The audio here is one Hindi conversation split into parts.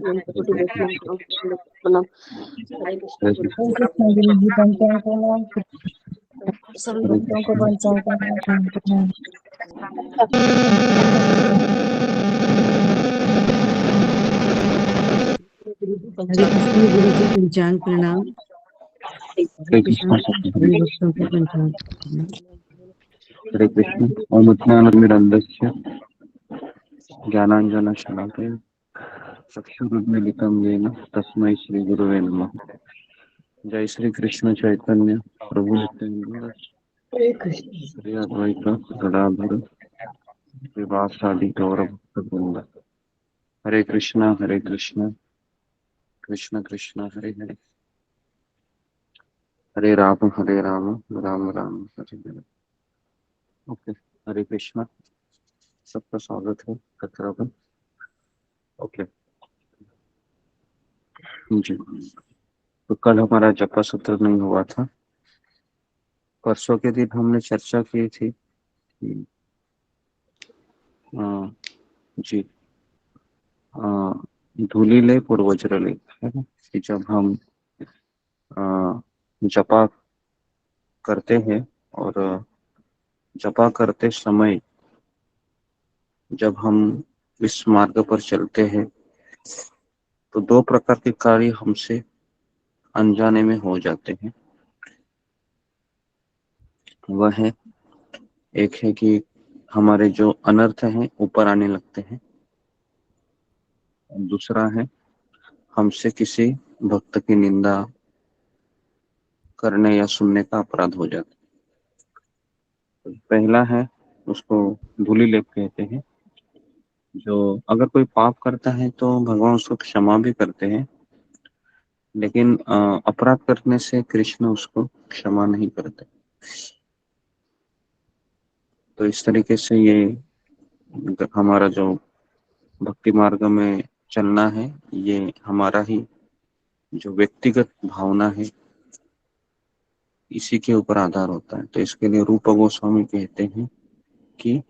हरे कृष्ण गुरु जी, पंचांग प्रणाम। सभी भक्तों को पंचांग प्रणाम। हरे कृष्ण गुरु जी, पंचांग प्रणाम। हरे कृष्ण सभी भक्तों को पंचांग प्रणाम। हरे कृष्ण। ओम ज्ञानतिमिरन्धस्य ज्ञानाञ्जनशलाकया चक्षुरुन्मीलितं येन तस्मै श्री गुरुवे नमः। जय श्री कृष्ण चैतन्य प्रभु नित्यानंद श्री अद्वैत गदाधर श्रीवासादि गौर भक्तवृंद। हरे कृष्ण कृष्ण कृष्ण हरे हरे, हरे राम राम राम हरे हरे। ओके, हरे कृष्ण। सबका स्वागत है कतरा पर। ओके जी, तो कल हमारा जपा सत्र नहीं हुआ था। परसों के दिन हमने चर्चा की थी कि जी धूली ले पूर्वज्र ले, है ना, कि जब हम जपा करते हैं और जपा करते समय जब हम इस मार्ग पर चलते हैं तो दो प्रकार के कार्य हमसे अनजाने में हो जाते हैं। वह है, एक है कि हमारे जो अनर्थ हैं ऊपर आने लगते हैं, और दूसरा है हमसे किसी भक्त की निंदा करने या सुनने का अपराध हो जाता है। तो पहला है, उसको धूली लेप कहते हैं। जो अगर कोई पाप करता है तो भगवान उसको क्षमा भी करते हैं, लेकिन अपराध करने से कृष्ण उसको क्षमा नहीं करते। तो इस तरीके से ये हमारा जो भक्ति मार्ग में चलना है, ये हमारा ही जो व्यक्तिगत भावना है इसी के ऊपर आधार होता है। तो इसके लिए रूप गोस्वामी कहते हैं कि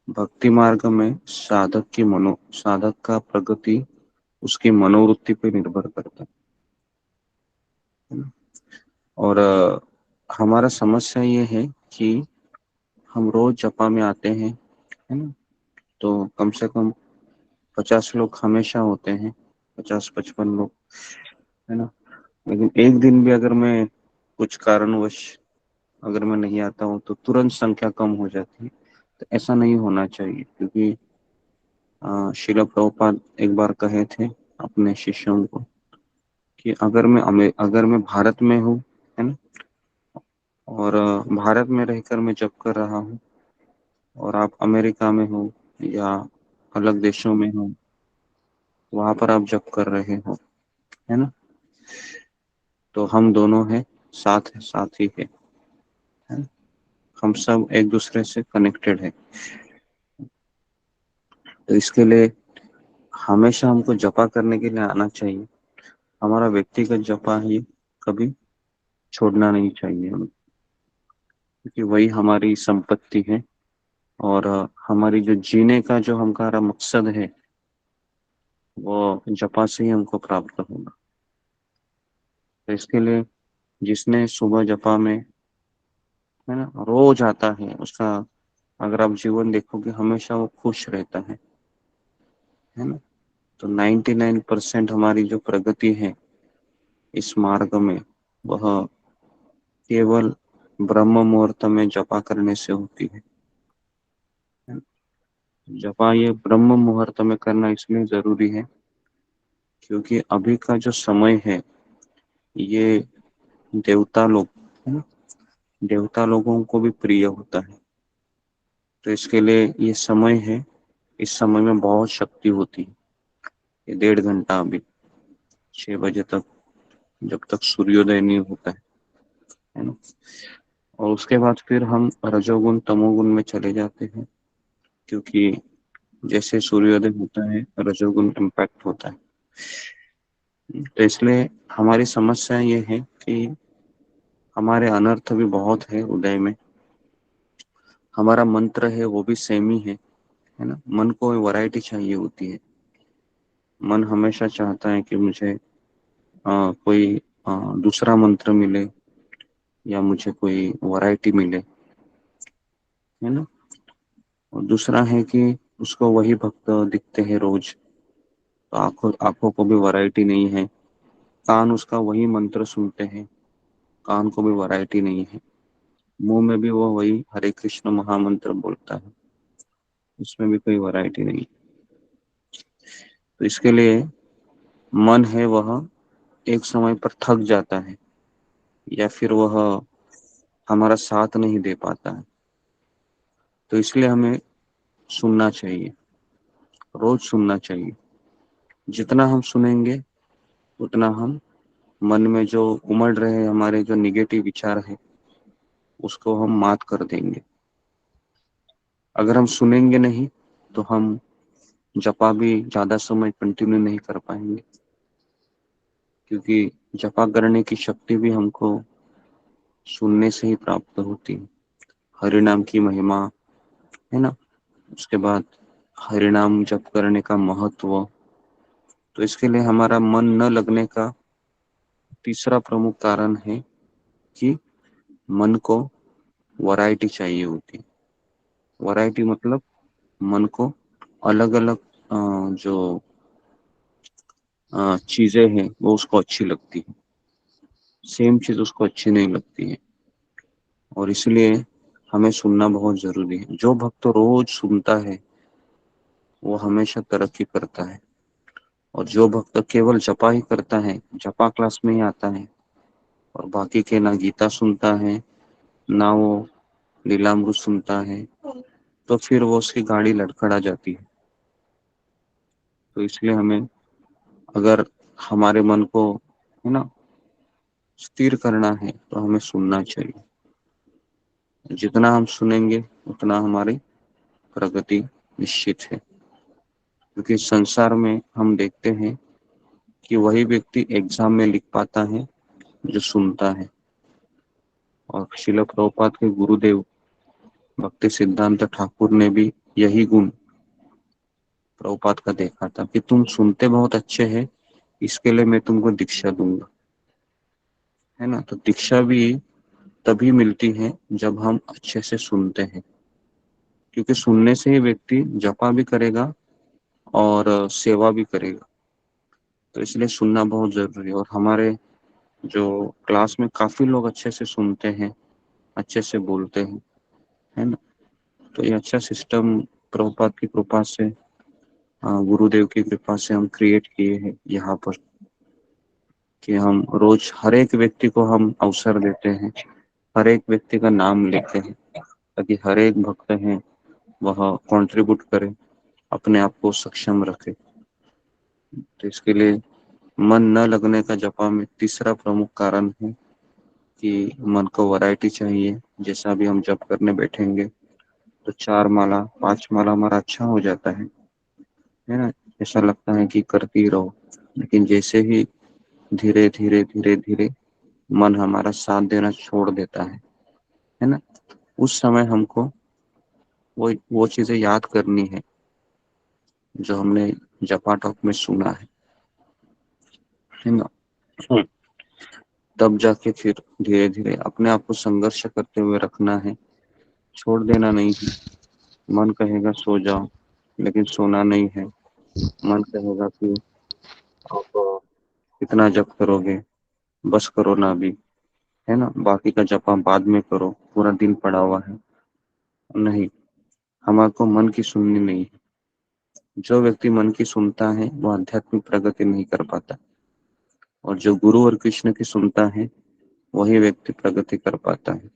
भक्ति मार्ग में साधक का प्रगति उसकी मनोवृत्ति पर निर्भर करता है। और हमारा समस्या ये है कि हम रोज जपा में आते हैं, है ना, तो कम से कम 50 लोग हमेशा होते हैं, 50-55 लोग, है ना। लेकिन एक दिन भी अगर मैं कुछ कारणवश अगर मैं नहीं आता हूँ तो तुरंत संख्या कम हो जाती है। तो ऐसा नहीं होना चाहिए, क्योंकि श्रील प्रभुपाद एक बार कहे थे अपने शिष्यों को कि अगर मैं भारत में हूँ, है ना, और भारत में रहकर मैं जप कर रहा हूँ, और आप अमेरिका में हो या अलग देशों में हो, वहां पर आप जप कर रहे हो, है ना, तो हम दोनों हैं, साथ ही है ना? हम सब एक दूसरे से कनेक्टेड है। तो इसके लिए हमेशा हमको जपा करने के लिए आना चाहिए। हमारा व्यक्तिगत जपा ही कभी छोड़ना नहीं चाहिए हमें, क्योंकि वही हमारी संपत्ति है, और हमारी जो जीने का जो हमारा मकसद है वो जपा से ही हमको प्राप्त होगा। तो इसके लिए जिसने सुबह जपा में, है ना, रोज आता है, उसका अगर आप जीवन देखोगे हमेशा वो खुश रहता है ना। तो 99% हमारी जो प्रगति है इस मार्ग में, वह केवल ब्रह्म मुहूर्त में जपा करने से होती है। जपा ये ब्रह्म मुहूर्त में करना इसलिए जरूरी है क्योंकि अभी का जो समय है ये देवता लोग, है ना, देवता लोगों को भी प्रिय होता है। तो इसके लिए ये समय है, इस समय में बहुत शक्ति होती है। ये 1.5 घंटा अभी 6 बजे तक, जब तक सूर्योदय नहीं होता है ना, और उसके बाद फिर हम रजोगुण तमोगुण में चले जाते हैं, क्योंकि जैसे सूर्योदय होता है रजोगुण इम्पैक्ट होता है। तो इसलिए हमारी समस्या ये है कि हमारे अनर्थ भी बहुत है उदय में। हमारा मंत्र है वो भी सेम ही है ना। मन को वैरायटी चाहिए होती है, मन हमेशा चाहता है कि मुझे कोई दूसरा मंत्र मिले या मुझे कोई वैरायटी मिले, है ना। और दूसरा है कि उसको वही भक्त दिखते हैं रोज, तो आंखों आंखों को भी वैरायटी नहीं है। कान उसका वही मंत्र सुनते हैं, कान को भी वैरायटी नहीं है। मुंह में भी वो वही हरे कृष्ण महामंत्र बोलता है, उसमें भी कोई वैरायटी नहीं। तो इसके लिए मन है वह एक समय पर थक जाता है, या फिर वह हमारा साथ नहीं दे पाता है। तो इसलिए हमें सुनना चाहिए, रोज सुनना चाहिए। जितना हम सुनेंगे उतना हम मन में जो उमड़ रहे हमारे जो निगेटिव विचार है उसको हम मात कर देंगे। अगर हम सुनेंगे नहीं तो हम जपा भी ज्यादा समय कंटिन्यू नहीं कर पाएंगे, क्योंकि जपा करने की शक्ति भी हमको सुनने से ही प्राप्त होती है। हरिनाम की महिमा, है ना। उसके बाद हरिनाम जप करने का महत्व। तो इसके लिए हमारा मन न लगने का तीसरा प्रमुख कारण है कि मन को वैरायटी चाहिए होती। वैरायटी मतलब मन को अलग अलग जो चीजें हैं वो उसको अच्छी लगती है, सेम चीज उसको अच्छी नहीं लगती है। और इसलिए हमें सुनना बहुत जरूरी है। जो भक्त रोज सुनता है वो हमेशा तरक्की करता है, और जो भक्त केवल जपा ही करता है, जपा क्लास में ही आता है और बाकी के ना गीता सुनता है ना वो लीलामृत सुनता है, तो फिर वो उसकी गाड़ी लड़खड़ा जाती है। तो इसलिए हमें, अगर हमारे मन को, है ना, स्थिर करना है तो हमें सुनना चाहिए। जितना हम सुनेंगे उतना हमारी प्रगति निश्चित है। क्योंकि संसार में हम देखते हैं कि वही व्यक्ति एग्जाम में लिख पाता है जो सुनता है। और शिल प्रभुपाद के गुरुदेव भक्ति सिद्धांत ठाकुर ने भी यही गुण प्रभुपाद का देखा था कि तुम सुनते बहुत अच्छे हैं, इसके लिए मैं तुमको दीक्षा दूंगा, है ना। तो दीक्षा भी तभी मिलती है जब हम अच्छे से सुनते हैं, क्योंकि सुनने से ही व्यक्ति जपा भी करेगा और सेवा भी करेगा। तो इसलिए सुनना बहुत जरूरी है। और हमारे जो क्लास में काफी लोग अच्छे से सुनते हैं, अच्छे से बोलते हैं, है ना। तो ये अच्छा सिस्टम प्रभुपाद की कृपा से, गुरुदेव की कृपा से हम क्रिएट किए हैं यहाँ पर, कि हम रोज हर एक व्यक्ति को हम अवसर देते हैं, हर एक व्यक्ति का नाम लेते हैं, ताकि हर एक भक्त है वह कंट्रीब्यूट करे, अपने आप को सक्षम रखे। तो इसके लिए मन न लगने का जपा में तीसरा प्रमुख कारण है कि मन को वैरायटी चाहिए। जैसा भी हम जप करने बैठेंगे तो 4 माला 5 माला हमारा अच्छा हो जाता है ना। ऐसा लगता है कि करती ही रहो, लेकिन जैसे ही धीरे धीरे धीरे धीरे मन हमारा साथ देना छोड़ देता है ना, उस समय हमको वो चीजें याद करनी है जो हमने जपा टॉप में सुना है ना। तब जाके फिर धीरे धीरे अपने आप को संघर्ष करते हुए रखना है, छोड़ देना नहीं है। मन कहेगा सो जाओ, लेकिन सोना नहीं है। मन कहेगा कि आप इतना जप करोगे, बस करो ना अभी, है ना, बाकी का जप आप बाद में करो, पूरा दिन पड़ा हुआ है। नहीं, हमारे को मन की सुननी नहीं है। जो व्यक्ति मन की सुनता है वो आध्यात्मिक प्रगति नहीं कर पाता, और जो गुरु और कृष्ण की सुनता है वही व्यक्ति प्रगति कर पाता है।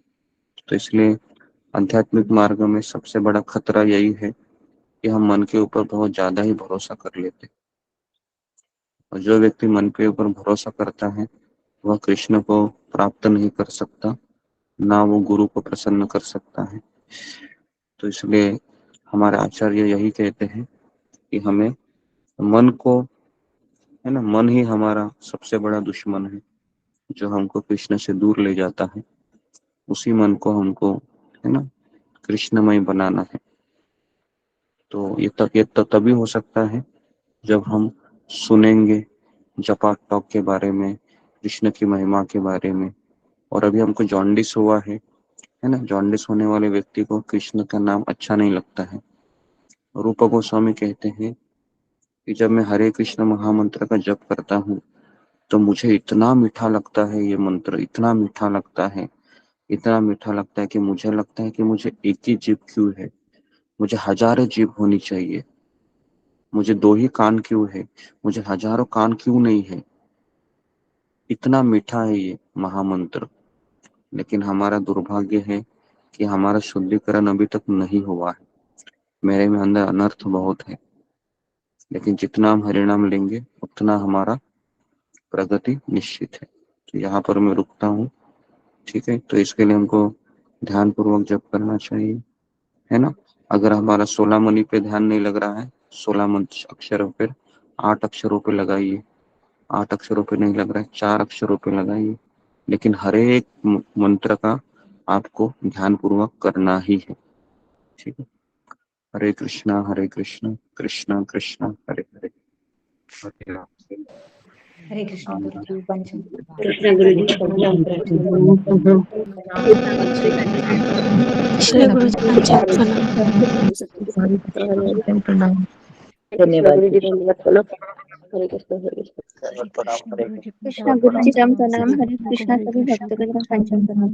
तो इसलिए आध्यात्मिक मार्ग में सबसे बड़ा खतरा यही है कि हम मन के ऊपर बहुत ज्यादा ही भरोसा कर लेते हैं। और जो व्यक्ति मन के ऊपर भरोसा करता है वह कृष्ण को प्राप्त नहीं कर सकता, ना वो गुरु को प्रसन्न कर सकता है। तो इसलिए हमारे आचार्य यही कहते हैं कि हमें मन को, है ना, मन ही हमारा सबसे बड़ा दुश्मन है, जो हमको कृष्ण से दूर ले जाता है। उसी मन को हमको, है ना, कृष्णमय बनाना है। तो ये तभी हो सकता है जब हम सुनेंगे जपा टॉक के बारे में, कृष्ण की महिमा के बारे में। और अभी हमको जॉन्डिस हुआ है ना, जॉन्डिस होने वाले व्यक्ति को कृष्ण का नाम अच्छा नहीं लगता है। रूप गोस्वामी कहते हैं कि जब मैं हरे कृष्ण महामंत्र का जप करता हूँ तो मुझे इतना मीठा लगता है, ये मंत्र इतना मीठा लगता है, इतना मीठा लगता है कि मुझे लगता है कि मुझे एक ही जीभ क्यों है, मुझे हजारों जीभ होनी चाहिए। मुझे दो ही कान क्यों है, मुझे हजारों कान क्यों नहीं है। इतना मीठा है ये महामंत्र। लेकिन हमारा दुर्भाग्य है कि हमारा शुद्धिकरण अभी तक नहीं हुआ है। मेरे में अंदर अनर्थ बहुत है। लेकिन जितना हम हरिनाम लेंगे उतना हमारा प्रगति निश्चित है। तो यहाँ पर मैं रुकता हूँ। ठीक है, तो इसके लिए हमको ध्यान पूर्वक जप करना चाहिए, है ना। अगर हमारा 16 मणि पे ध्यान नहीं लग रहा है, 16 अक्षरों पे, 8 अक्षरों पे लगाइए। 8 अक्षरों पे नहीं लग रहा है, 4 अक्षरों पे लगाइए। लेकिन हर एक मंत्र का आपको ध्यान पूर्वक करना ही है। ठीक है। हरे कृष्णा कृष्णा कृष्णा हरे हरे, हरे राम। हरे कृष्ण गुरुजी पंचम कृष्ण गुरु जी श्री गुरु जी पंचायत प्रणाम। धन्यवाद गुरु जी, धन्यवाद प्रणाम। हरे कृष्ण हरे कृष्ण। हरे कृष्ण गुरु जी कृष्ण गुरु जी पंचायत राम प्रणाम। हरे कृष्णा सभी भक्तों को पंचायत प्रणाम।